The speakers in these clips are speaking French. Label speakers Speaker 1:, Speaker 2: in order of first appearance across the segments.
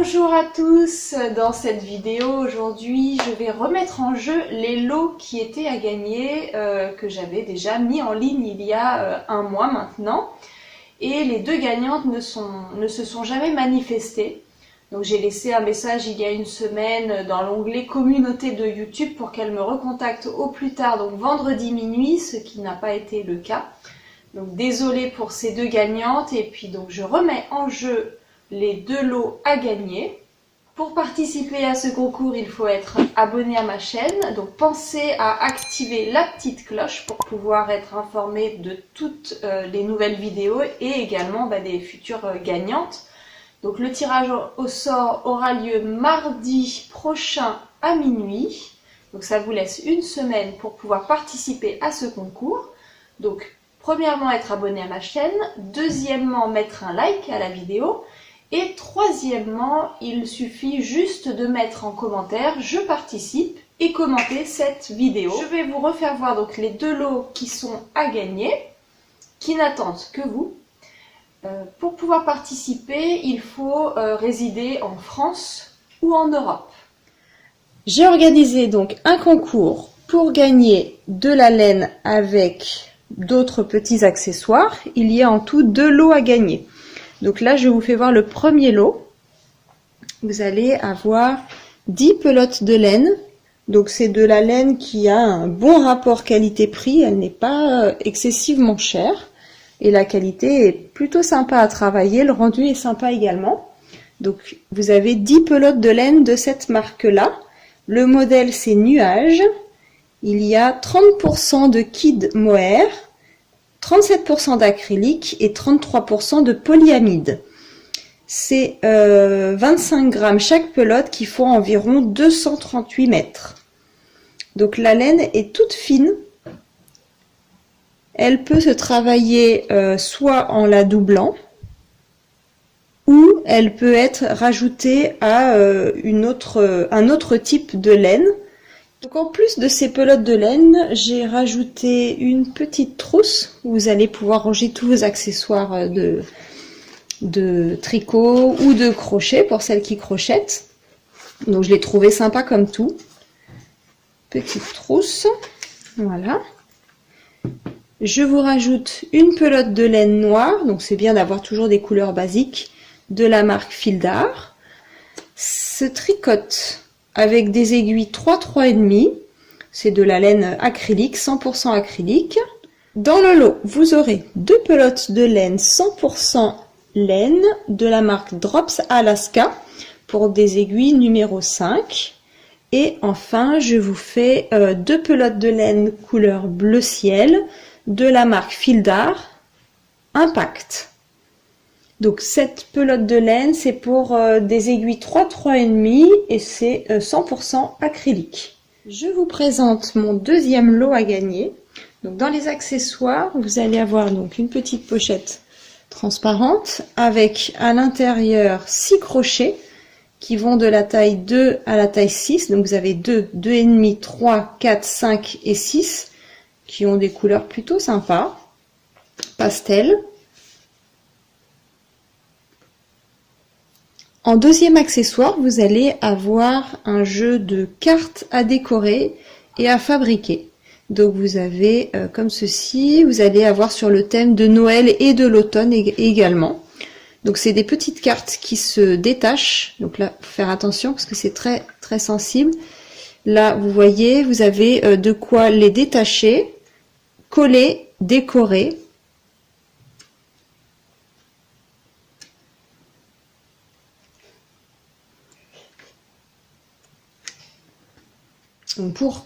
Speaker 1: Bonjour à tous, dans cette vidéo aujourd'hui je vais remettre en jeu les lots qui étaient à gagner que j'avais déjà mis en ligne il y a un mois maintenant et les deux gagnantes ne se sont jamais manifestées. Donc j'ai laissé un message il y a une semaine dans l'onglet communauté de YouTube pour qu'elles me recontactent au plus tard, donc vendredi minuit, ce qui n'a pas été le cas. Donc désolée pour ces deux gagnantes et puis donc je remets en jeu les deux lots à gagner. Pour participer à ce concours, il faut être abonné à ma chaîne. Donc pensez à activer la petite cloche pour pouvoir être informé de toutes les nouvelles vidéos et également des futures gagnantes. Donc le tirage au sort aura lieu mardi prochain à minuit. Donc ça vous laisse une semaine pour pouvoir participer à ce concours. Donc premièrement, être abonné à ma chaîne. Deuxièmement, mettre un like à la vidéo. Et troisièmement, il suffit juste de mettre en commentaire « Je participe » et commenter cette vidéo. Je vais vous refaire voir donc les deux lots qui sont à gagner, qui n'attendent que vous. Pour pouvoir participer, il faut résider en France ou en Europe. J'ai organisé donc un concours pour gagner de la laine avec d'autres petits accessoires. Il y a en tout deux lots à gagner. Donc là, je vous fais voir le premier lot. Vous allez avoir 10 pelotes de laine. Donc c'est de la laine qui a un bon rapport qualité-prix. Elle n'est pas excessivement chère. Et la qualité est plutôt sympa à travailler. Le rendu est sympa également. Donc vous avez 10 pelotes de laine de cette marque-là. Le modèle c'est Nuage. Il y a 30% de kid mohair, 37% d'acrylique et 33% de polyamide. C'est 25 grammes chaque pelote qui font environ 238 mètres. Donc la laine est toute fine. Elle peut se travailler soit en la doublant ou elle peut être rajoutée à un autre type de laine. Donc en plus de ces pelotes de laine, j'ai rajouté une petite trousse où vous allez pouvoir ranger tous vos accessoires de tricot ou de crochet pour celles qui crochettent. Donc je l'ai trouvé sympa comme tout. Petite trousse, voilà. Je vous rajoute une pelote de laine noire, donc c'est bien d'avoir toujours des couleurs basiques de la marque Fil d'Art. Ce tricote avec des aiguilles 3,5, c'est de la laine acrylique, 100% acrylique. Dans le lot, vous aurez deux pelotes de laine 100% laine de la marque Drops Alaska pour des aiguilles numéro 5. Et enfin, je vous fais deux pelotes de laine couleur bleu ciel de la marque Fil d'Art Impact. Donc cette pelote de laine, c'est pour des aiguilles 3,5 et c'est 100% acrylique. Je vous présente mon deuxième lot à gagner. Donc dans les accessoires, vous allez avoir donc une petite pochette transparente avec à l'intérieur 6 crochets qui vont de la taille 2 à la taille 6. Donc vous avez 2, 2,5, 3, 4, 5 et 6 qui ont des couleurs plutôt sympas, pastel. En deuxième accessoire, vous allez avoir un jeu de cartes à décorer et à fabriquer. Donc vous avez comme ceci, vous allez avoir sur le thème de Noël et de l'automne également. Donc c'est des petites cartes qui se détachent. Donc là, faut faire attention parce que c'est très très sensible. Là, vous voyez, vous avez de quoi les détacher, coller, décorer. Donc pour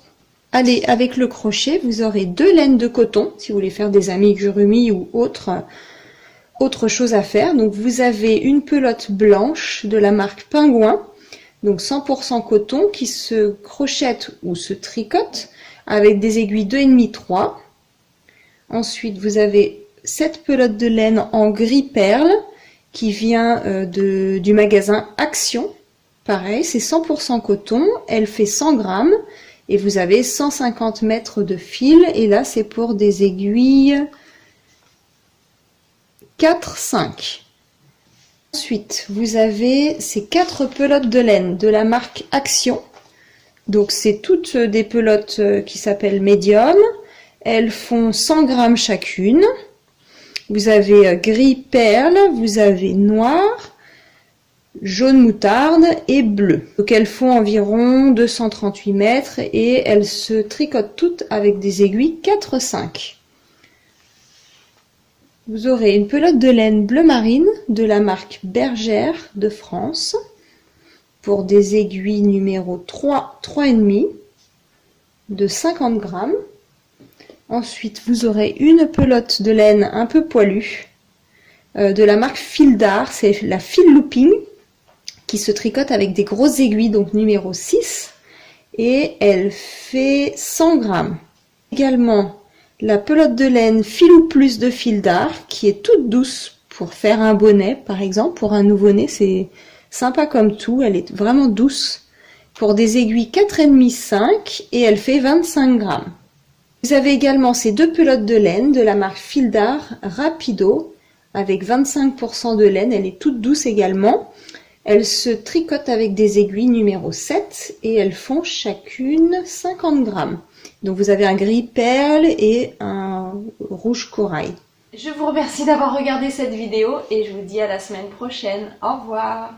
Speaker 1: aller avec le crochet, vous aurez deux laines de coton, si vous voulez faire des amigurumi ou autre chose à faire. Donc vous avez une pelote blanche de la marque Pingouin, donc 100% coton, qui se crochette ou se tricote avec des aiguilles 2,5, 3. Ensuite, vous avez cette pelote de laine en gris perle qui vient du magasin Action. Pareil, c'est 100% coton, elle fait 100 grammes et vous avez 150 mètres de fil et là c'est pour des aiguilles 4, 5. Ensuite, vous avez ces 4 pelotes de laine de la marque Action. Donc c'est toutes des pelotes qui s'appellent Medium. Elles font 100 grammes chacune. Vous avez gris perle, vous avez noir, jaune moutarde et bleu. Donc elles font environ 238 mètres et elles se tricotent toutes avec des aiguilles 4-5. Vous aurez une pelote de laine bleu marine de la marque Bergère de France pour des aiguilles numéro 3, 3,5 de 50 grammes. Ensuite, vous aurez une pelote de laine un peu poilue de la marque Fil d'Art, c'est la Fil Looping qui se tricote avec des grosses aiguilles, donc numéro 6, et elle fait 100 grammes. Également, la pelote de laine Filou Plus de Fil d'Art qui est toute douce pour faire un bonnet, par exemple, pour un nouveau-né, c'est sympa comme tout, elle est vraiment douce, pour des aiguilles 4,5-5 et elle fait 25 grammes. Vous avez également ces 2 pelotes de laine de la marque Fil d'Art Rapido avec 25% de laine, elle est toute douce également. Elles se tricotent avec des aiguilles numéro 7 et elles font chacune 50 grammes. Donc vous avez un gris perle et un rouge corail. Je vous remercie d'avoir regardé cette vidéo et je vous dis à la semaine prochaine. Au revoir!